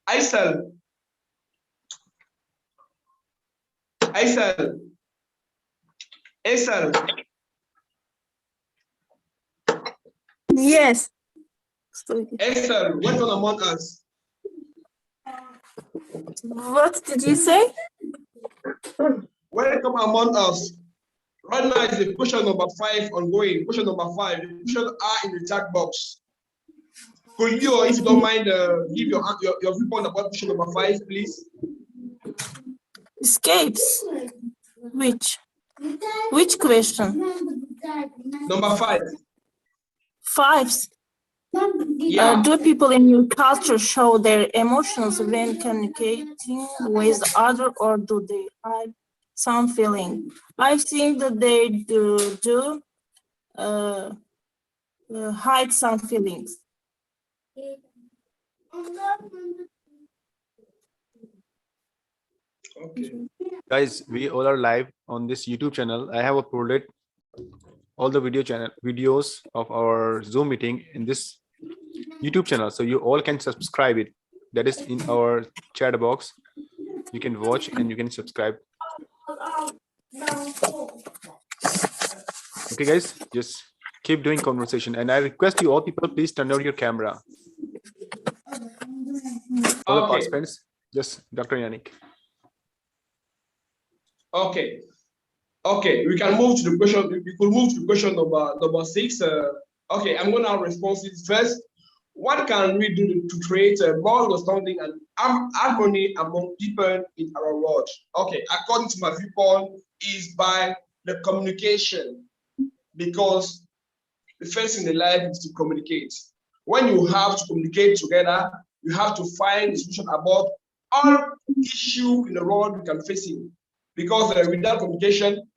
Aisel. Aisel. Aisel. Yes. Aisel, welcome among us. What did you say? Welcome among us. Right now is the question number 5 ongoing. Question number 5. The questions are in the chat box. Could you, if you don't mind, give your viewpoint about question number 5, please? Escapes. Which question? Number 5. Fives. Yeah. Do people in your culture show their emotions when communicating with others, or do they hide some feeling? I think that they do hide some feelings. Okay. Guys, we all are live on this YouTube channel. I have uploaded all the videos of our Zoom meeting in this YouTube channel, so you all can subscribe it. That is in our chat box. You can watch and you can subscribe. Okay, guys, just keep doing conversation, and I request you all people, please turn on your camera. All the participants, just Dr. Yannick. Okay. Okay, we can move to the question. We could move to the question number 6. Okay, I'm gonna respond to this first. What can we do to create a more understanding and harmony among people in our world? Okay, according to my viewpoint, is by the communication, because the first thing in life is to communicate. When you have to communicate together, you have to find a solution about all issues in the world we can face in. Because without communication,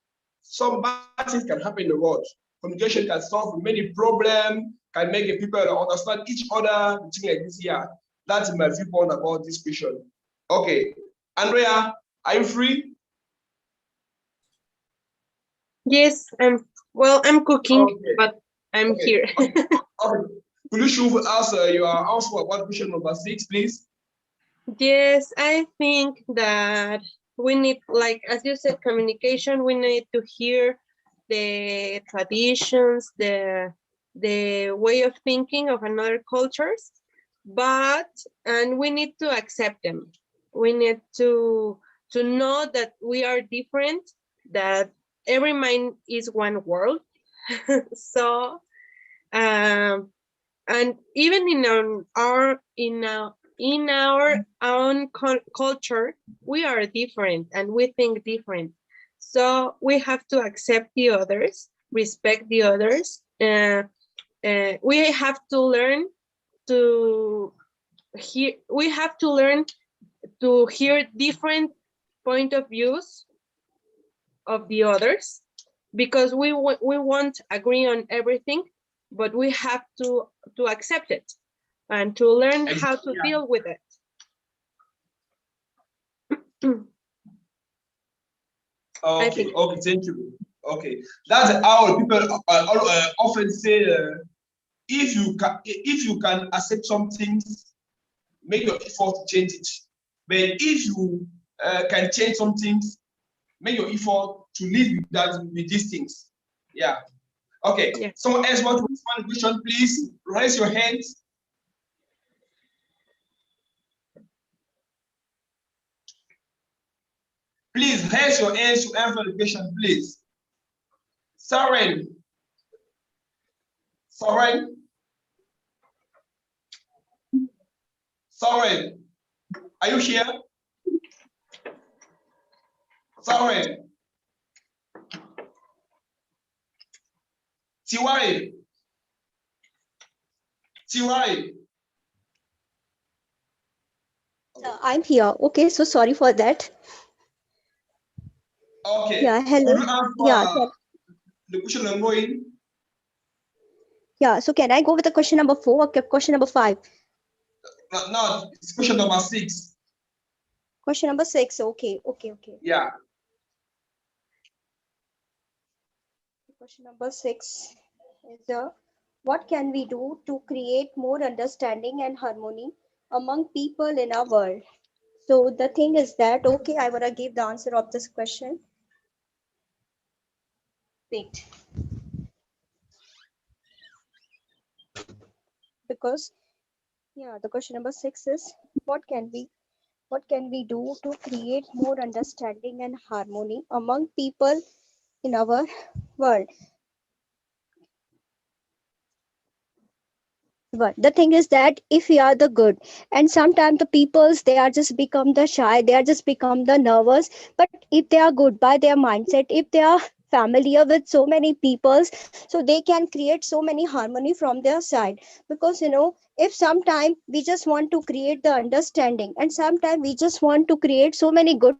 some bad things can happen in the world. Communication can solve many problems, can make people understand each other, things like this here. That's my viewpoint about this question. Okay, Andrea, are you free? Yes, I'm cooking, but I'm here. Okay. Could you show us your answer about question number 6, please? Yes, I think that we need, like, as you said, communication. We need to hear the traditions, the way of thinking of another cultures, and we need to accept them. We need to know that we are different, that every mind is one world. So, and even in our own culture, we are different and we think different. So we have to accept the others, respect the others. We have to learn to hear. We have to learn to hear different point of views of the others, because we won't agree on everything, but we have to accept it and to learn how to deal with it. Okay, okay, thank you. Okay, that's how people often say, if you can accept something, make your effort to change it. But if you can change some things, make your effort to live with these things. Yeah. Okay. Yeah. Someone else want to respond to the question, please raise your hands. Please raise your hands to answer the question, please. Saren. Saren. Saren. Are you here? Saren. Tiwari. Tiwari. I'm here. Okay, so sorry for that. Okay. Yeah, hello. Yeah. The question ongoing. Yeah, so can I go with the question number 4 or question number 5? No, it's question number 6. Question number 6. Okay. Yeah. Question number 6 is what can we do to create more understanding and harmony among people in our world. So the thing is that, okay, I want to give the answer of this question. Wait. Because, yeah, the question number 6 is, what can we do to create more understanding and harmony among people in our world? But the thing is that if we are the good, and sometimes the peoples, they are just become the shy, they are just become the nervous. But if they are good by their mindset, if they are familiar with so many peoples, so they can create so many harmony from their side. Because if sometime we just want to create the understanding, and sometime we just want to create so many good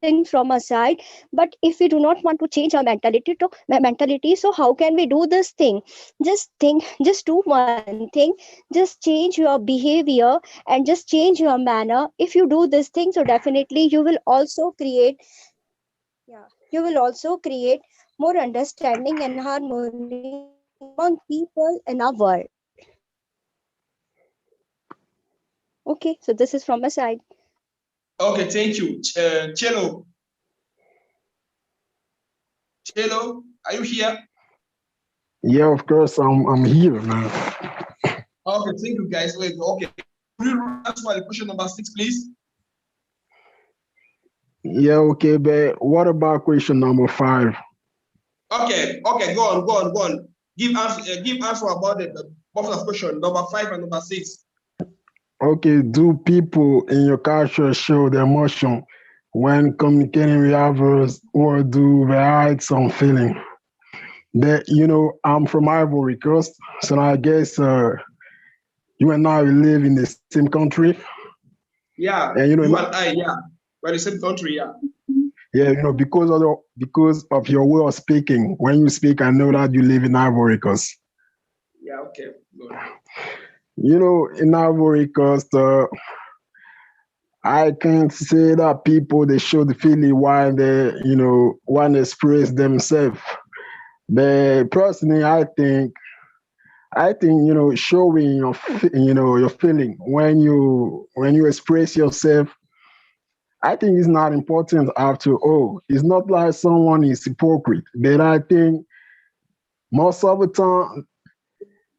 things from our side, but if we do not want to change our mentality, so how can we do this thing? Just do one thing, just change your behavior and just change your manner. If you do this thing, so definitely you will also create, yeah, you will also create more understanding and harmony among people in our world. Okay, so this is from my side. Okay, thank you. Cello. Cello, are you here? Yeah, of course, I'm here, man. Okay, thank you guys. Wait, okay. Will you answer the question number 6, please? Yeah, okay, but what about question number 5? Okay, go on. Give answer about the both of question number 5 and number 6. Okay, do people in your culture show their emotion when communicating with others, or do they hide some feeling? That I'm from Ivory Coast, so I guess you and I live in the same country, Yeah, and you and I, yeah, we're the same country, yeah. yeah, because of your way of speaking. When you speak, I know that you live in Ivory Coast. Yeah, okay, good. In Ivory Coast, I can't say that people they show the feeling while they want to express themselves. But personally, I think showing your feeling when you express yourself, I think it's not important after all. It's not like someone is hypocrite, but I think most of the time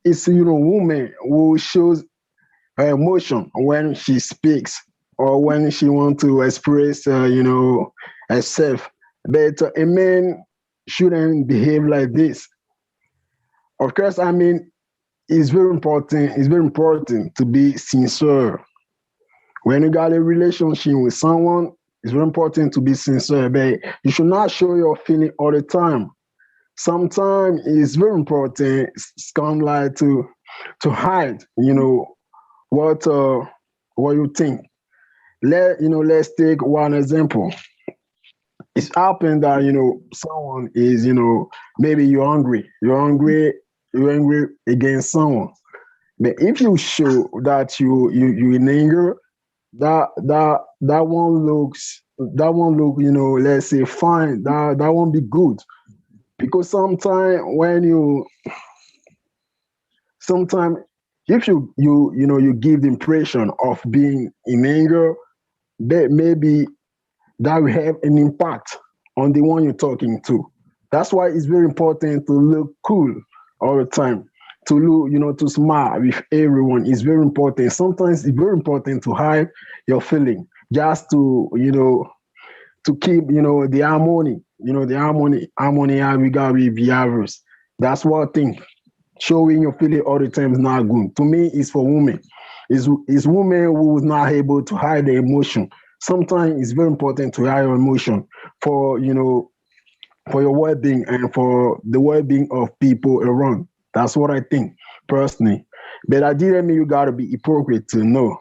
it's woman who shows her emotion when she speaks or when she wants to express herself. But a man shouldn't behave like this. Of course, I mean it's very important. It's very important to be sincere when you got a relationship with someone. It's very important to be sincere, but you should not show your feeling all the time. Sometimes it's very important. It's kind of like to hide, what you think. Let's take one example. It's happened that someone is maybe you're angry against someone. But if you show that you in anger, that one look let's say fine. That won't be good, because sometimes if you give the impression of being in anger, that maybe that will have an impact on the one you're talking to. That's why it's very important to look cool all the time. To look, to smile with everyone is very important. Sometimes it's very important to hide your feeling just to keep, the harmony, we got with the others. That's one thing. Showing your feeling all the time is not good. To me, it's for women. It's women who is not able to hide their emotion. Sometimes it's very important to hide your emotion for for your well-being and for the well-being of people around. That's what I think personally. But I didn't mean you gotta be hypocrite to know.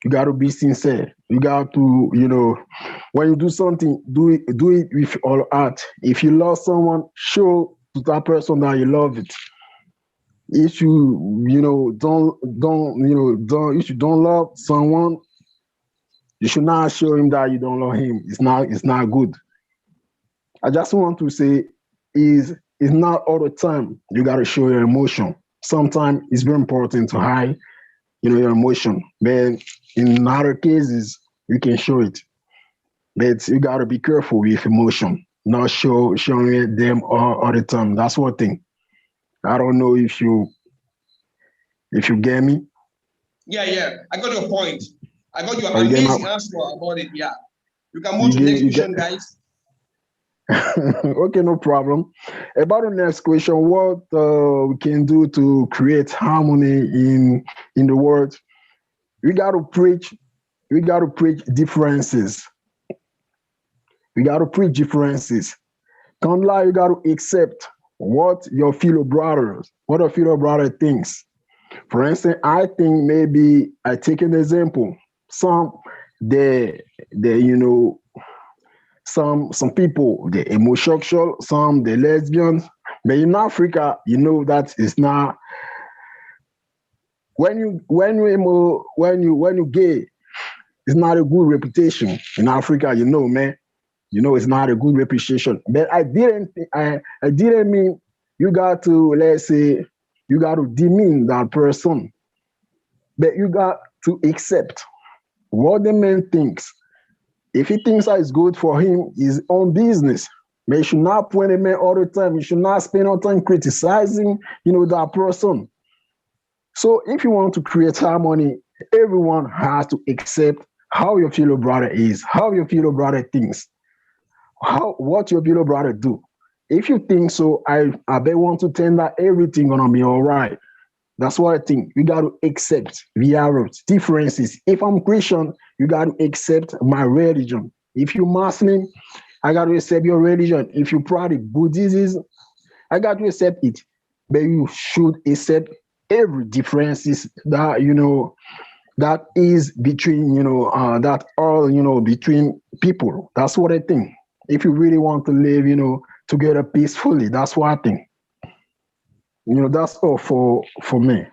You gotta be sincere. You got to, when you do something, do it with all heart. If you love someone, show to that person that you love it. If if you don't love someone, you should not show him that you don't love him. It's not good. I just want to say is it's not all the time you gotta show your emotion. Sometimes it's very important to hide your emotion. But in other cases, you can show it. But you gotta be careful with emotion, not showing it them all the time. That's one thing. I don't know if you get me. Yeah. I got your point. I got your Or you get amazing my, answer about it. Yeah. You can move to the next question, guys. okay, no problem. About the next question, what we can do to create harmony in the world? We got to preach. We got to preach differences. We got to preach differences. Can't lie. You got to accept what your fellow brother thinks. For instance, I think maybe I take an example. Some they some people they homosexual, some they lesbians. But in Africa, that is not when you gay, it's not a good reputation in Africa. Man, it's not a good reputation. But I didn't mean you got to, let's say, you got to demean that person, but you got to accept what the man thinks. If he thinks that is good for him, his own business. But you should not point a man all the time. You should not spend all the time criticizing, that person. So if you want to create harmony, everyone has to accept how your fellow brother is, how your fellow brother thinks, what your fellow brother do. If you think so, I bet want to tell that everything gonna be all right. That's what I think. We got to accept the differences. If I'm Christian, you got to accept my religion. If you're Muslim, I got to accept your religion. If you practice Buddhism, I got to accept it. But you should accept every differences that that is between that all between people. That's what I think. If you really want to live together peacefully, that's what I think. That's all for me.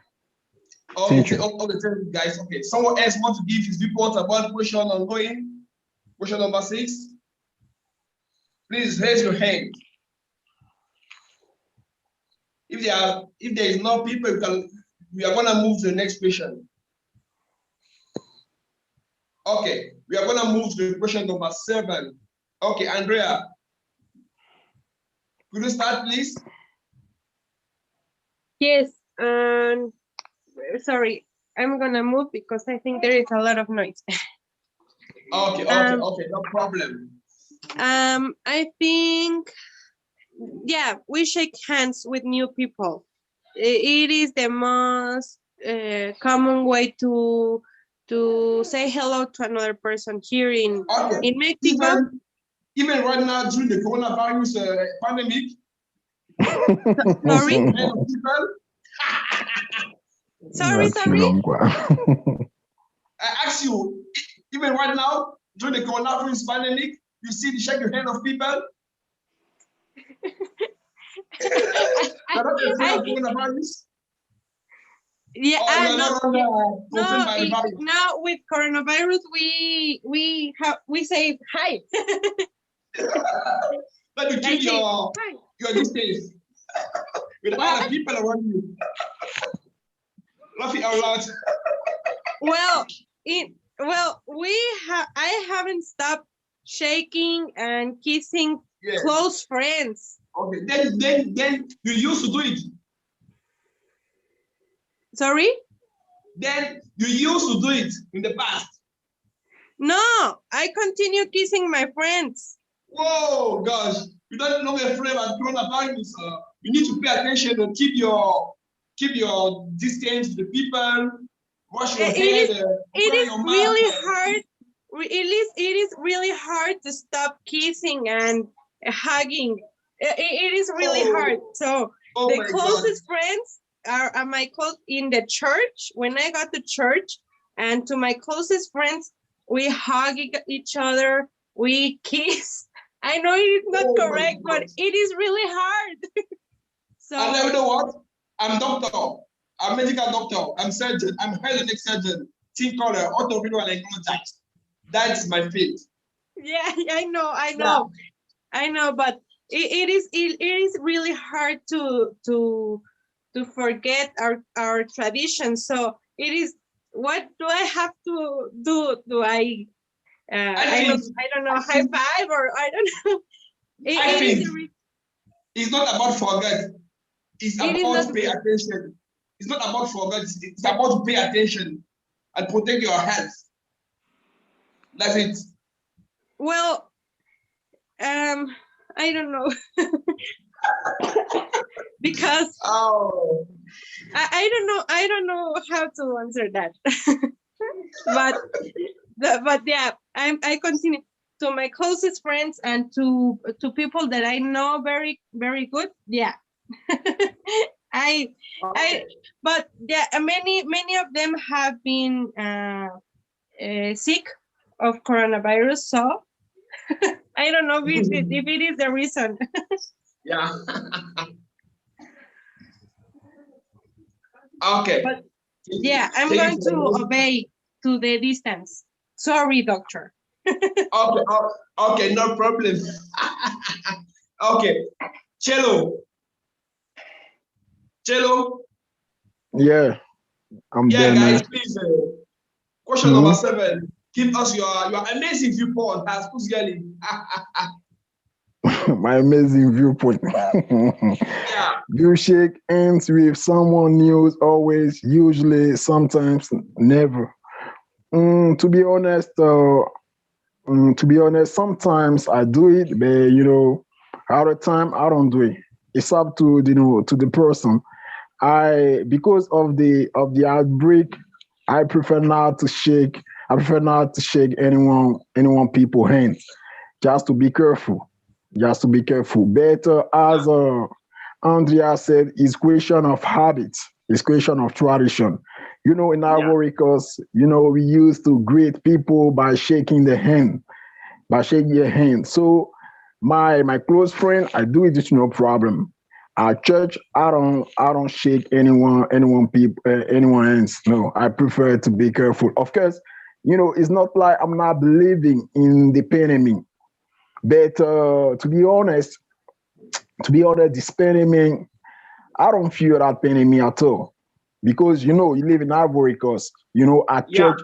Thank you. Okay, thank you, guys. Okay, someone else want to give his report about question ongoing? Question number 6. Please raise your hand. If there is no people, we are gonna move to the next question. Okay, we are gonna move to the question number 7. Okay, Andrea, could you start, please? Yes, sorry, I'm gonna move because I think there is a lot of noise. Okay, no problem. I think, yeah, we shake hands with new people. It is the most common way to say hello to another person here in Mexico. Even right now during the coronavirus pandemic. Sorry. Sorry. I ask you, even right now during the coronavirus pandemic, you see the shake your hand of people. Yeah, now with coronavirus, we say hi. But you keep your distance with other people around you. Laughing out loud. Well, I haven't stopped shaking and kissing close friends. Okay, then you used to do it. Sorry? Then you used to do it in the past. No, I continue kissing my friends. Whoa, gosh, you don't know a friend at coronavirus. You need to pay attention and keep your distance to the people. Wash your hands. It is really hard. It is really hard to stop kissing and hugging. It is really hard. So the closest friends are my close in the church. When I got to church, and to my closest friends, we hug each other. We kiss. I know it's not correct, but it is really hard. So and you know what? I'm doctor. I'm medical doctor. I'm surgeon. I'm hygienic surgeon. Team caller, orthopedic. That's my field. Yeah, I know, but it is really hard to forget our tradition. So it is what do I have to do? Do I I don't know, high five, or I don't know. I think it's not about forget. It's about pay attention. It's not about forget. It's about pay attention and protect your health. That's it. Well, I don't know. Because I don't know how to answer that. but yeah, I continue to my closest friends and to people that I know very, very good. Yeah. But yeah, many of them have been sick of coronavirus, so I don't know if it is the reason. Yeah. Okay. But yeah, I'm going to obey to the distance. Sorry, doctor. Okay, no problem. Okay, Cello. Yeah, I'm Yeah, there, guys, man. please. Question number 7. Give us your amazing viewpoint as Kuzgali. My amazing viewpoint. Yeah. You shake hands with someone new, always, usually, sometimes, never. To be honest, sometimes I do it, but other time I don't do it. It's up to to the person. Because of the outbreak, I prefer not to shake. I prefer not to shake anyone people hands. Just to be careful. Just to be careful. Better, as Andrea said, is question of habits. It's question of tradition. In Ivory Coast, we used to greet people by shaking the hand, by shaking your hand. So my close friend, I do it with no problem. At church, I don't shake anyone hands. No, I prefer to be careful. Of course, it's not like I'm not believing in the enemy, but this enemy, I don't fear that enemy at all, because you live in Ivory Coast. At church,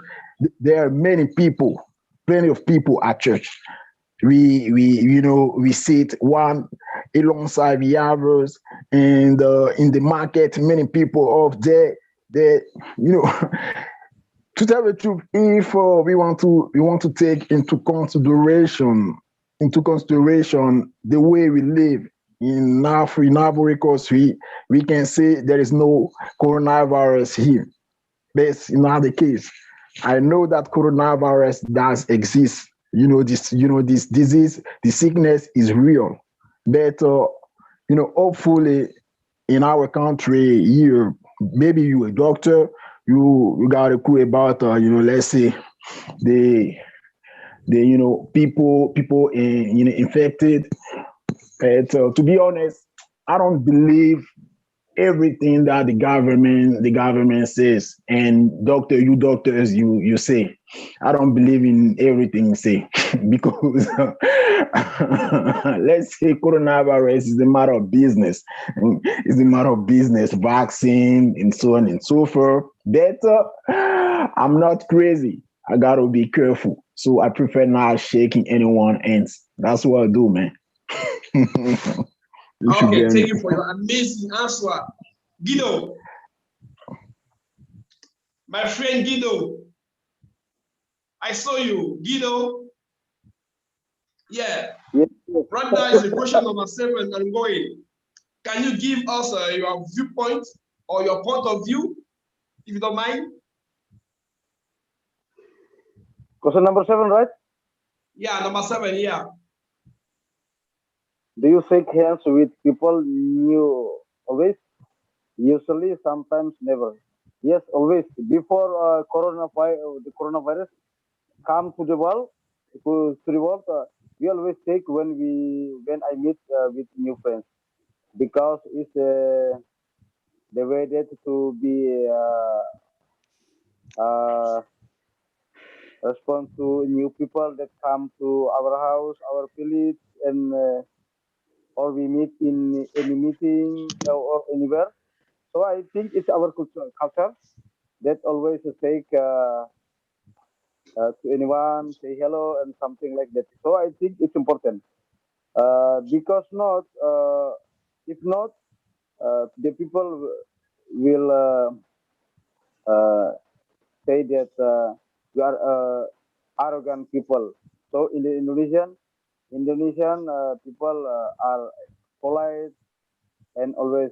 there are many people, plenty of people at church. We sit one alongside the others, and in the market, many people of there. To tell the truth, if we want to take into consideration the way we live in Ivory Coast, we can say there is no coronavirus here. But it's not the case. I know that coronavirus does exist. This disease, the sickness is real. But hopefully, in our country here, maybe you a doctor, you got a clue about let's say the people infected. But to be honest, I don't believe everything that the government says, and you doctors, you say. I don't believe in everything you say because let's say coronavirus is a matter of business. It's a matter of business, vaccine and so on and so forth. But I'm not crazy. I gotta be careful. So I prefer not shaking anyone hands. That's what I do, man. Okay, thank you for your amazing answer. Guido. My friend Guido. I saw you. Guido. Yeah. Right now is the question number 7 and going. Can you give us your viewpoint or your point of view, if you don't mind? Question number 7, right? Yeah, number 7, yeah. Do you shake hands with people you always? Usually, sometimes, never. Yes, always. Before the coronavirus come to the world, we always take when I meet with new friends, because it's the way that to be respond to new people that come to our house, our village, and or we meet in any meeting or anywhere. So I think it's our culture. that always take to anyone, say hello and something like that. So I think it's important because not if not the people will say that we are arrogant people. So in the Indonesian people are polite and always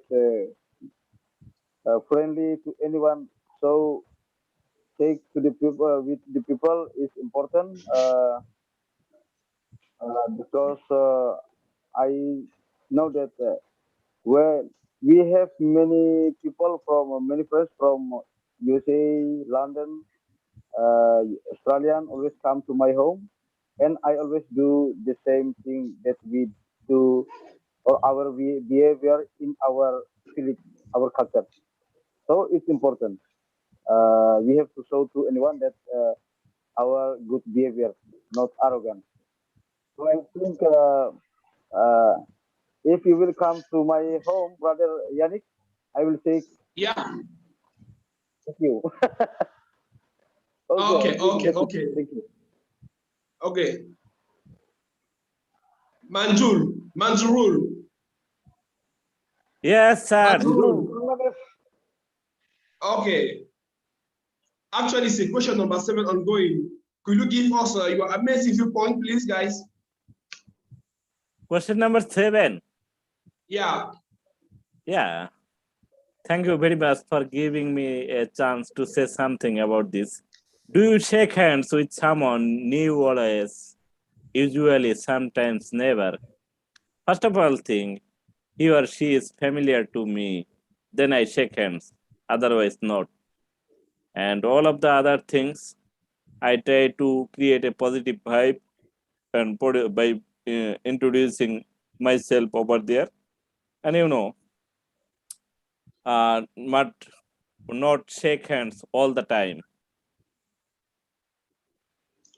friendly to anyone. So take to the people with the people is important because I know that where we have many people from many friends from USA, London, Australian always come to my home, and I always do the same thing that we do or our behavior in our our culture. So it's important. We have to show to anyone that our good behavior, not arrogant. So I think uh, if you will come to my home, brother Yannick, I will say Yeah. thank you. Okay, okay, that's it. okay, Thank you. okay. Manjurul. Yes, sir. Manjurul. Okay. Actually, it's a question number 7 ongoing. Could you give us your amazing viewpoint, please, guys? Question number 7. Yeah. Yeah. Thank you very much for giving me a chance to say something about this. Do you shake hands with someone new always? Usually, sometimes never. First of all, think he or she is familiar to me. Then I shake hands. Otherwise, not. And all of the other things, I try to create a positive vibe and by introducing myself over there. And not shake hands all the time.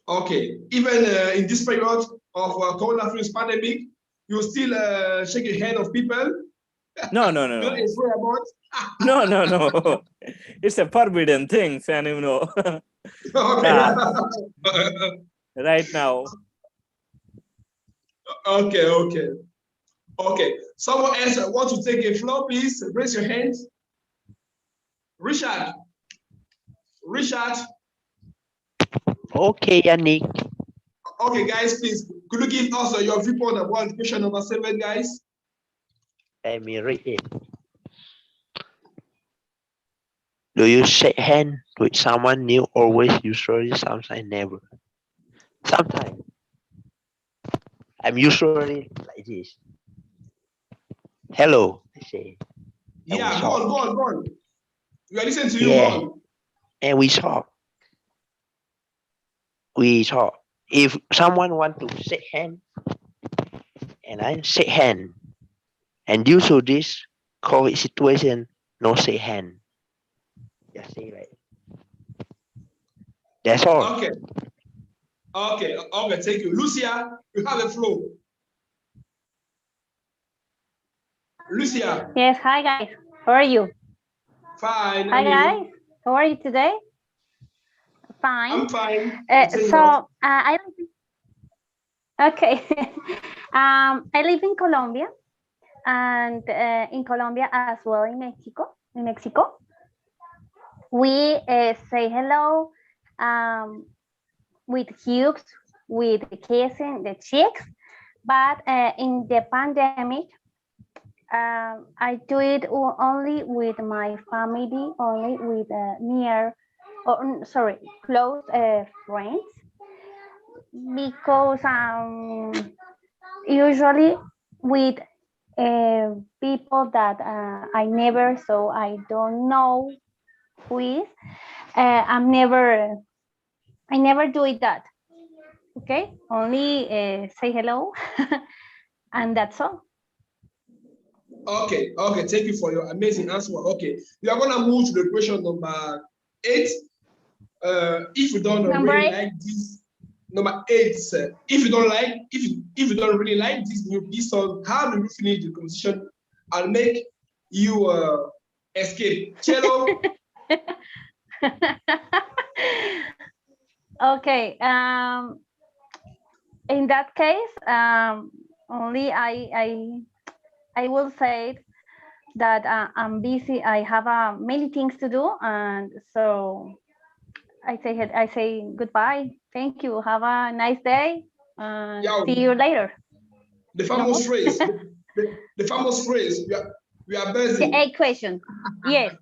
Okay. Even in this period of coronavirus pandemic, you still shake the hand of people. No. You don't enjoy about. No. It's a forbidden thing, and Okay. right now. Okay. Someone else want to take a floor, please raise your hand. Richard. Okay, Yannick. Okay, guys, please. Could you give us your viewpoint about question number 7, guys? Let me read it. Do you shake hand with someone new? Always, usually, sometimes, never. Sometimes. I'm usually like this. Hello, I say. Yeah, go on. We are listening to you, Yeah, go on. and we talk. If someone want to shake hand, and I shake hand, and due to this COVID situation, no shake hand. Just say like. That's all. Okay, thank you. Lucia, you have a flow. Lucia. Yes, hi guys. How are you? Fine. Hi guys. How are you today? Fine. I'm fine. I okay. I live in Colombia, and in Colombia as well in Mexico. We say hello with hugs, with kissing the cheeks, but in the pandemic, I do it only with my family, only with close friends, because usually with people that I never saw, I don't know who is. I never do it that. Okay, only say hello, and that's all. Okay, thank you for your amazing answer. Okay, we are gonna move to the question number 8. If you don't really like this, number 8, if you don't really like this new piece of, how do you finish the conversation and make you escape? Cello. Okay. In that case, only I will say that I'm busy. I have many things to do, and so I say goodbye. Thank you. Have a nice day, and Yeah, see you later. the No famous more? phrase, the famous phrase, we are busy. A question. Yes.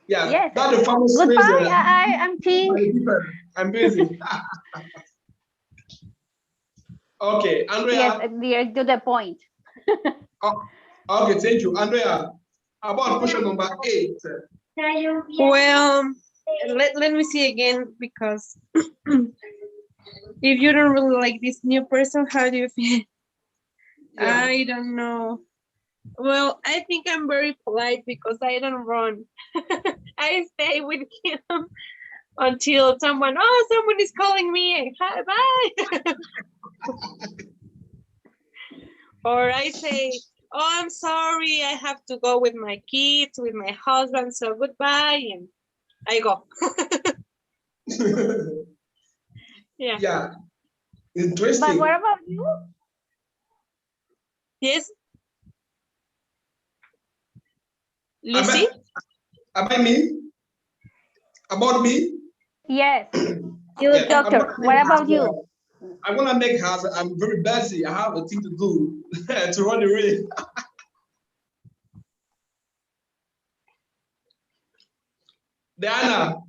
Yeah, Yes. that's the famous phrase. Goodbye. I'm think. I'm busy. Okay, Yes, Andrea. direct to the point. Oh, okay, thank you. Andrea, about question number 8. Well, let me see again, because if you don't really like this new person, how do you feel? Yeah. I don't know. Well, I think I'm very polite because I don't run. I stay with him until someone is calling me. Hi, bye. Or I say, I'm sorry, I have to go with my kids, with my husband, so goodbye, and I go. Yeah. Yeah, But interesting. what about you? Yes. Lucy? About me? About me? Yes. You, Yeah, doctor. What about you? I'm gonna make her. I'm very busy. I have a thing to do to run away. Diana,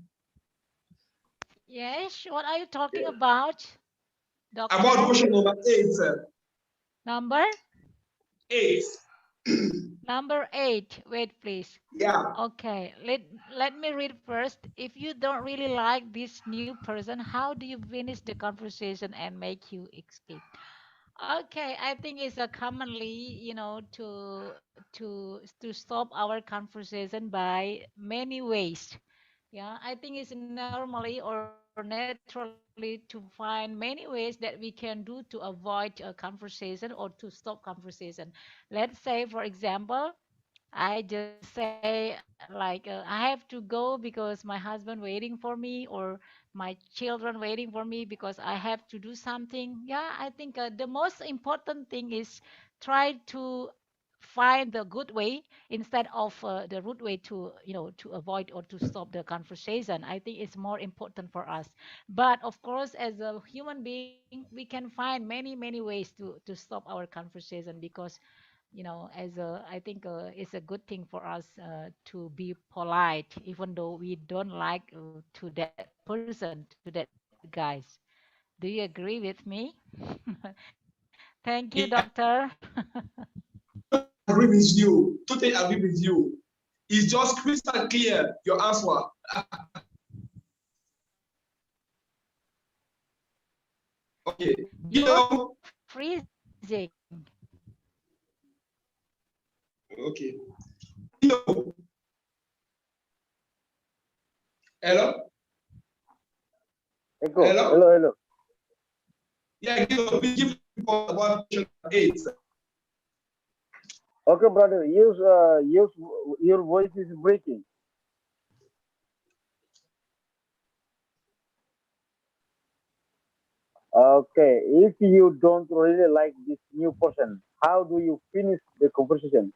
Yes, what are you talking about, about doctor? question number 8. Number? 8. Number 8. Wait, please. Yeah. Okay, let me read first. If you don't really like this new person, how do you finish the conversation and make you escape? Okay, I think it's a commonly, to stop our conversation by many ways. Yeah, I think it's normally or naturally to find many ways that we can do to avoid a conversation or to stop conversation. Let's say, for example, I just say like I have to go because my husband waiting for me, or my children waiting for me because I have to do something. Yeah, I think the most important thing is try to find the good way instead of the rude way to avoid or to stop the conversation. I think it's more important for us. But of course, as a human being, we can find many ways to stop our conversation, because as a I think it's a good thing for us to be polite, even though we don't like to that person, to that guys. Do you agree with me? Thank you, doctor. Agree with you. Totally agree with you. It's just crystal clear your answer. Okay. You You're know. freezing. Okay. You know. Hello. Echo. Hello. Hello, hello. Yeah. You know. We give about question 8. Okay, brother. Use your voice is breaking. Okay, if you don't really like this new person, how do you finish the conversation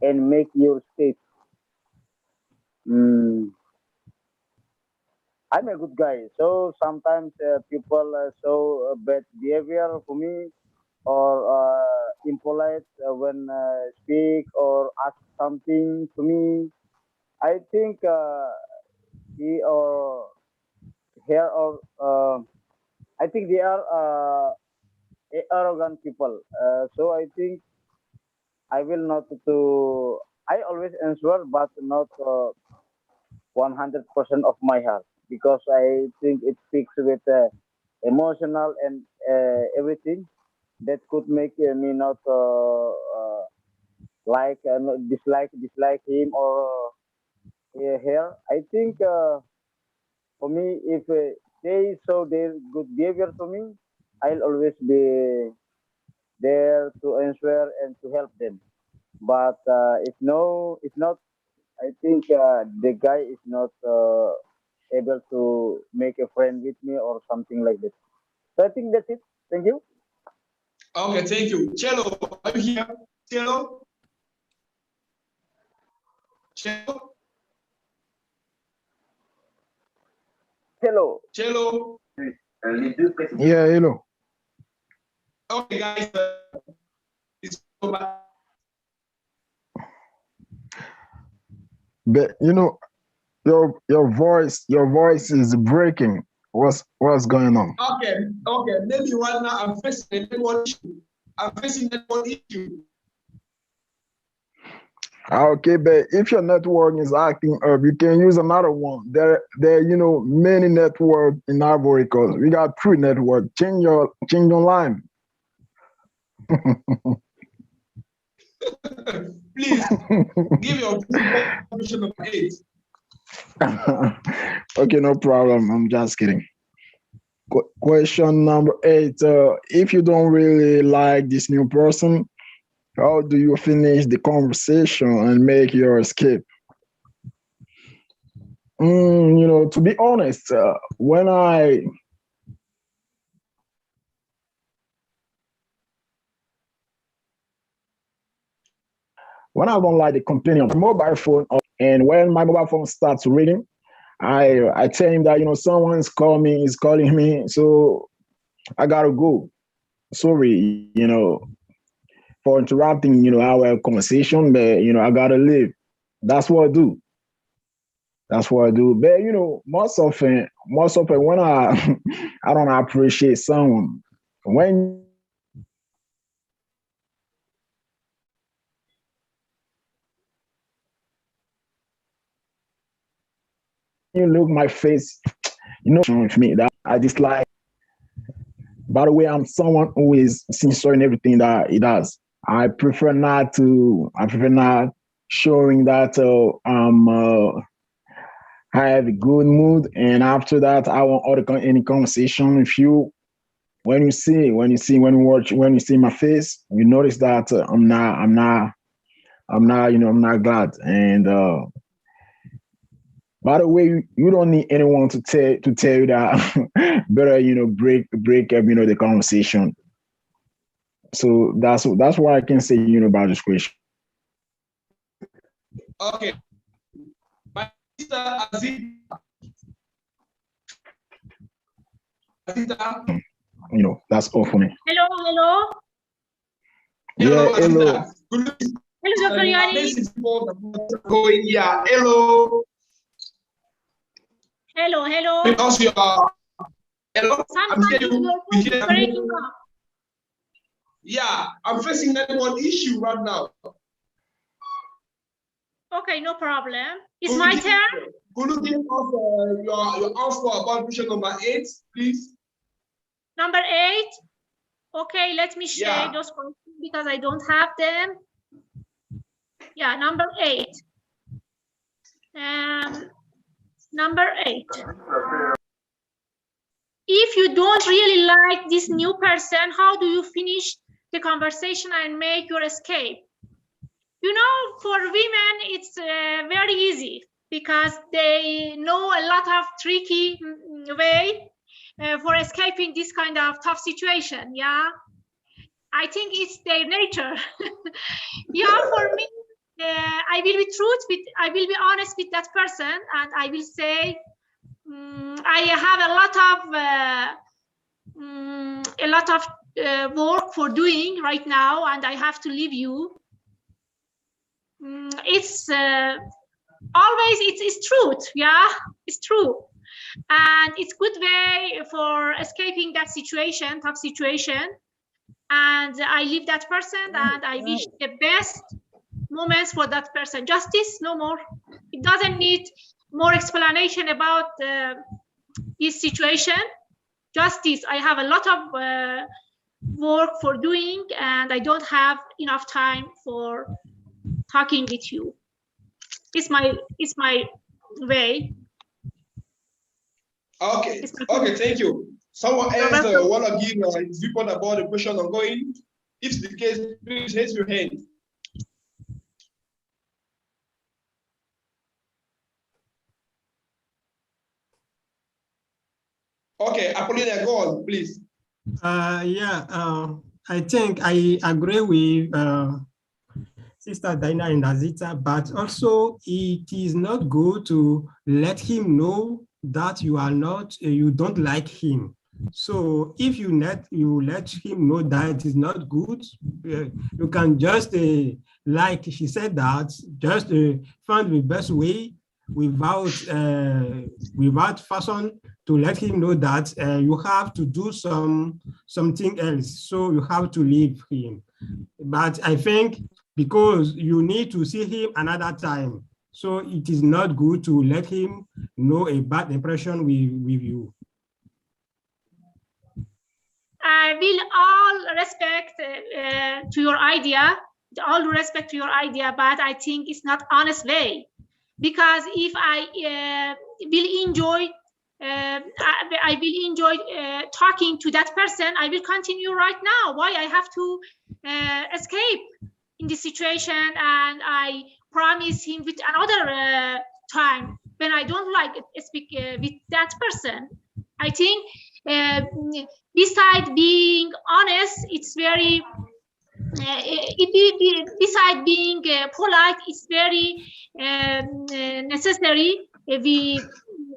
and make your escape? Mm, I'm a good guy, so sometimes people show bad behavior for me, or impolite when speak or ask something to me. I think he or here or I think they are arrogant people. So I think I will not to. I always answer, but not 100% of my heart, because I think it speaks with emotional and everything that could make me not like dislike him or her. I think for me, if they show their good behavior to me, I'll always be there to answer and to help them. But if no, if not, I think the guy is not able to make a friend with me or something like that. So I think that's it. Thank you. Okay, thank you. Cello, are you here? Cello? Cello? Hello. Cello? Yeah, hello. Okay, guys, it's over. But you know, your voice is breaking. What's going on? Okay, maybe right now I'm facing a network issue. I'm facing network issue. Okay, but if your network is acting up, you can use another one. There you know many network in Ivory Coast. We got 3 network. Change your line. Please give your question number 8. Okay, no problem. I'm just kidding. Question number 8. If you don't really like this new person, how do you finish the conversation and make your escape? You know, to be honest, when I don't like the company of mobile phone, and when my mobile phone starts ringing, I tell him that, you know, someone's calling me, so I gotta go. Sorry, you know, for interrupting, you know, our conversation, but you know, I gotta leave. That's what I do. That's what I do. But you know, most often when I I don't appreciate someone, when you look my face, you know, with me that I dislike. By the way, I'm someone who is sincere in everything that he does. I prefer not showing that I have a good mood, and after that, I want any conversation with you. When you see my face, you notice that I'm not glad. And by the way, you don't need anyone to tell you that better, you know, break up, you know, the conversation. So that's what I can say, you know, about this question. Okay. My sister Azita. You know, that's all for me. Hello. Yeah, hello. Hello, Dr. Yani. Going, yeah, hello. Hello. Because you are, hello. Sometimes breaking up. Yeah, I'm facing that one issue right now. Okay, no problem. It's my turn. Could you give us your answer about question number 8, please? Number 8. Okay, let me share those questions because I don't have them. Yeah, number 8. Number 8. If you don't really like this new person, how do you finish the conversation and make your escape? You know, for women, it's very easy because they know a lot of tricky way for escaping this kind of tough situation. Yeah, I think it's their nature. Yeah, for me, I will be honest with that person, and I will say I have a lot of work for doing right now, and I have to leave you. It's always it's truth. Yeah, it's true, and it's good way for escaping that situation, tough situation. And I leave that person, and I wish the best moments for that person. Justice, no more. It doesn't need more explanation about this situation. Justice, I have a lot of work for doing, and I don't have enough time for talking with you. It's my way. Okay, thank you. Someone else want to give his report about the question ongoing? If the case, please raise your hand. Okay, Apollina, go on, please. I think I agree with Sister Dina and Azita, but also it is not good to let him know that you are not, you don't like him. So if you let him know that it is not good, you can just like she said that, just find the best way without fashion to let him know that you have to do something else. So you have to leave him. But I think because you need to see him another time, so it is not good to let him know a bad impression with you. I will all respect to your idea, all respect to your idea, but I think it's not honest way. Because if I will enjoy, I will enjoy talking to that person, I will continue right now. Why I have to escape in this situation, and I promise him with another time when I don't like speak with that person. I think besides being honest, it's very besides being polite, it's very necessary. We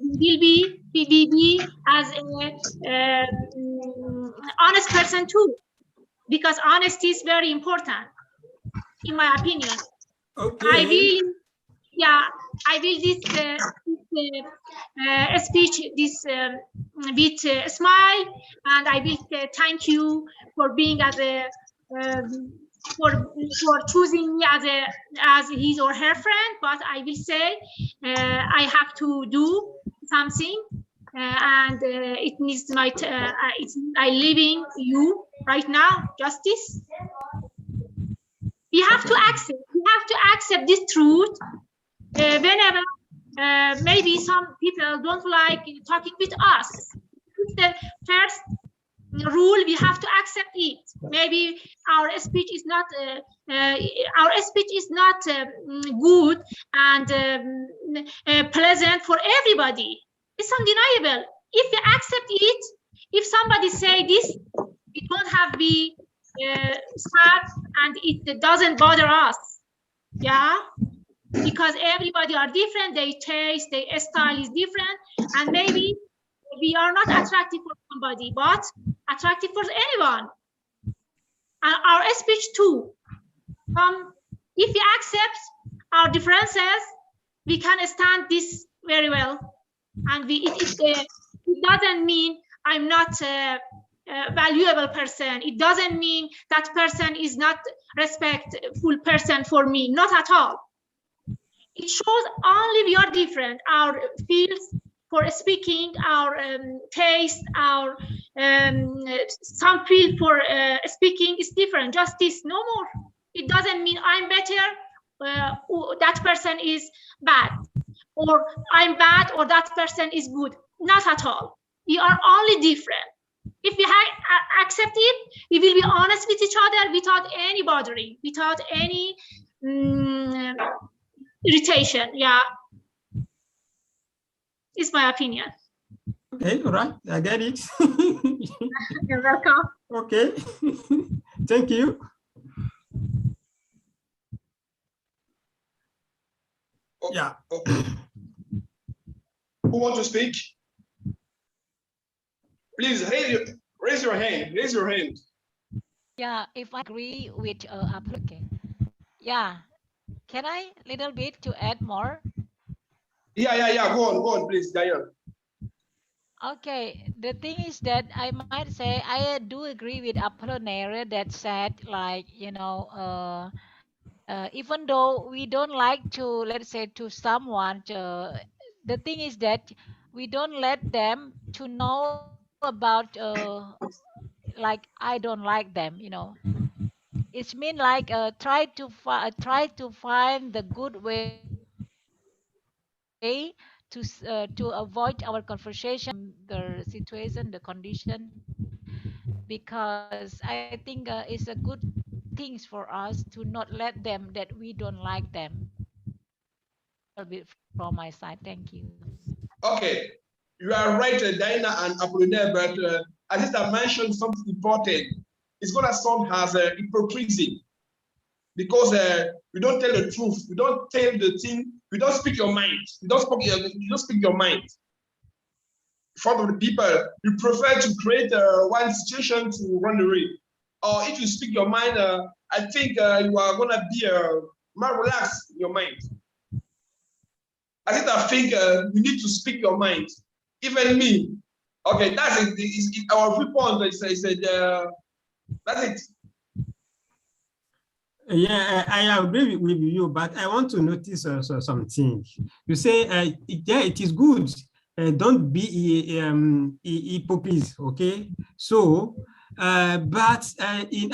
will be as a honest person too, because honesty is very important, in my opinion. Okay. I will this speech this with a smile, and I will thank you for being as a for choosing me as his or her friend. But I will say I have to do something, and it needs my I leaving you right now. Justice. We have to accept this truth. Whenever maybe some people don't like talking with us, it's the first rule. We have to accept it. Maybe our speech is not good and pleasant for everybody. It's undeniable. If we accept it, if somebody say this, it won't have be sad, and it doesn't bother us. Yeah, because everybody are different, their taste, their style is different, and maybe we are not attractive for somebody, but attractive for anyone. And our speech too. If we accept our differences, we can stand this very well, and it doesn't mean I'm not a valuable person. It doesn't mean that person is not respectful person for me. Not at all. It shows only we are different. Our fields for speaking, our taste, our some field for speaking is different. Just this, no more. It doesn't mean I'm better, that person is bad, or I'm bad, or that person is good. Not at all. We are only different. If we accept it, we will be honest with each other without any bothering, without any irritation. Yeah, it's my opinion. Okay, all right, I get it. You're welcome. Okay, thank you. Yeah. Who wants to speak? Please raise your hand. Raise your hand. Yeah, if I agree with okay. Yeah, can I little bit to add more? Yeah. Go on, please, Diane. Okay, the thing is that I might say I do agree with Apollinaire that said, like, you know, even though we don't like to, let's say, to someone, the thing is that we don't let them to know about, like, I don't like them, you know. It's mean like try to find the good way to avoid our conversation, the situation, the condition, because I think it's a good things for us to not let them that we don't like them. A little bit from my side. Thank you. Okay. You are right, Diana and Apollinaire, but as I mentioned something important. It's going to sound as hypocrisy because you don't tell the truth. You don't tell the thing. You don't speak your mind. You don't speak your mind in front of the people. You prefer to create one situation to run away. Or if you speak your mind, I think you are going to be more relaxed in your mind. I think you need to speak your mind. Even me. Okay, that's it. Our viewpoint is that's it. Yeah, I agree with you, but I want to notice something. You say, yeah, it is good. Don't be hypocrite, okay? So, but in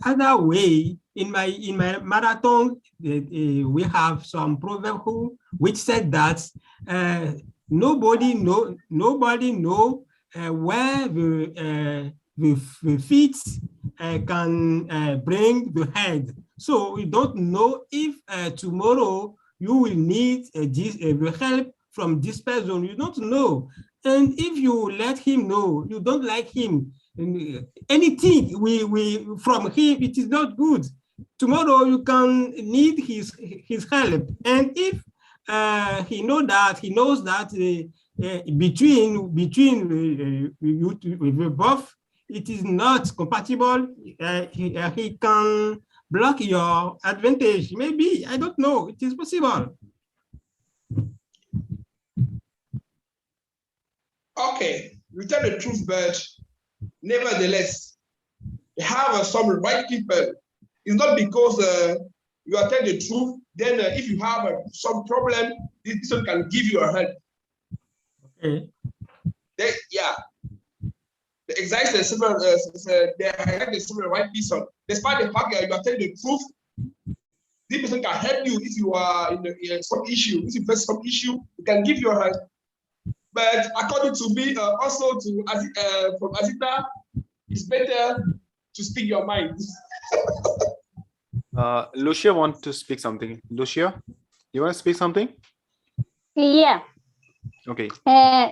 other way, in my marathon, we have some proverb which said that nobody know where the feet can bring the head. So we don't know if tomorrow you will need the help from this person. You don't know. And if you let him know you don't like him, anything from him, it is not good. Tomorrow you can need his help. And if he knows that between you both, it is not compatible, he can block your advantage. Maybe, I don't know, it is possible. Okay, you tell the truth, but nevertheless, you have some right people. It's not because you are telling the truth, then if you have some problem, this person can give you a help. Okay. Yeah. There exists several right person. Despite the fact that you are telling the truth, this person can help you if you are in some issue. If you face some issue, it can give you a help. But according to me, also from Azita, it's better to speak your mind. Lucia wants to speak something. Lucia, you want to speak something? Yeah. Okay. I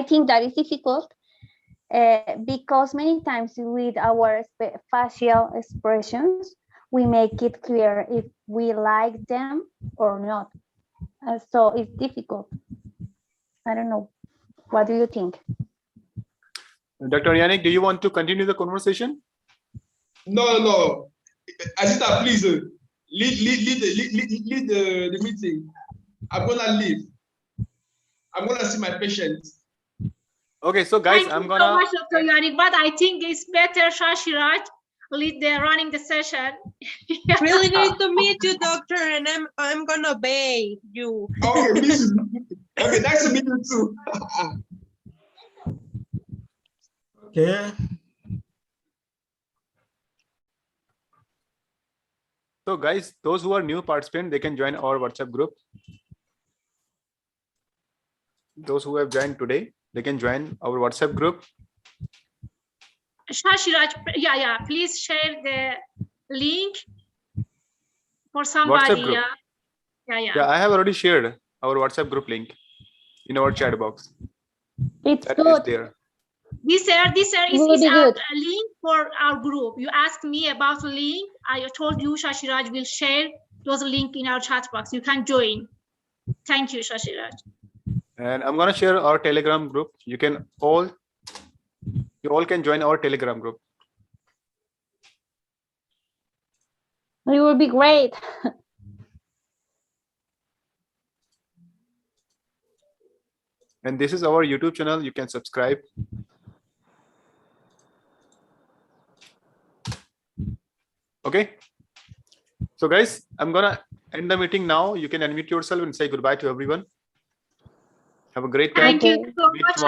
think that is difficult because many times with our facial expressions, we make it clear if we like them or not. So it's difficult. I don't know. What do you think? Dr. Yannick, do you want to continue the conversation? No. Azita, please lead the meeting. I'm gonna leave. I'm gonna see my patient. Okay, so guys, I'm gonna. Thank you so much, Dr. Yannick, but I think it's better Shashiraj lead the running the session. Really nice to meet you, doctor, and I'm gonna obey you. Okay, okay, nice to meet you too. Okay. So guys, those who are new participants, they can join our WhatsApp group. Those who have joined today, they can join our WhatsApp group. Shashiraj, yeah, please share the link for somebody. WhatsApp group. Yeah, I have already shared our WhatsApp group link in our chat box. It's that good. Is there. This is a link for our group. You asked me about the link. I told you Shashiraj will share those link in our chat box. You can join. Thank you, Shashiraj. And I'm gonna share our Telegram group. You all can join our Telegram group. It will be great. And this is our YouTube channel. You can subscribe. Okay. So guys, I'm gonna end the meeting now. You can unmute yourself and say goodbye to everyone. Have a great time. Thank you so much.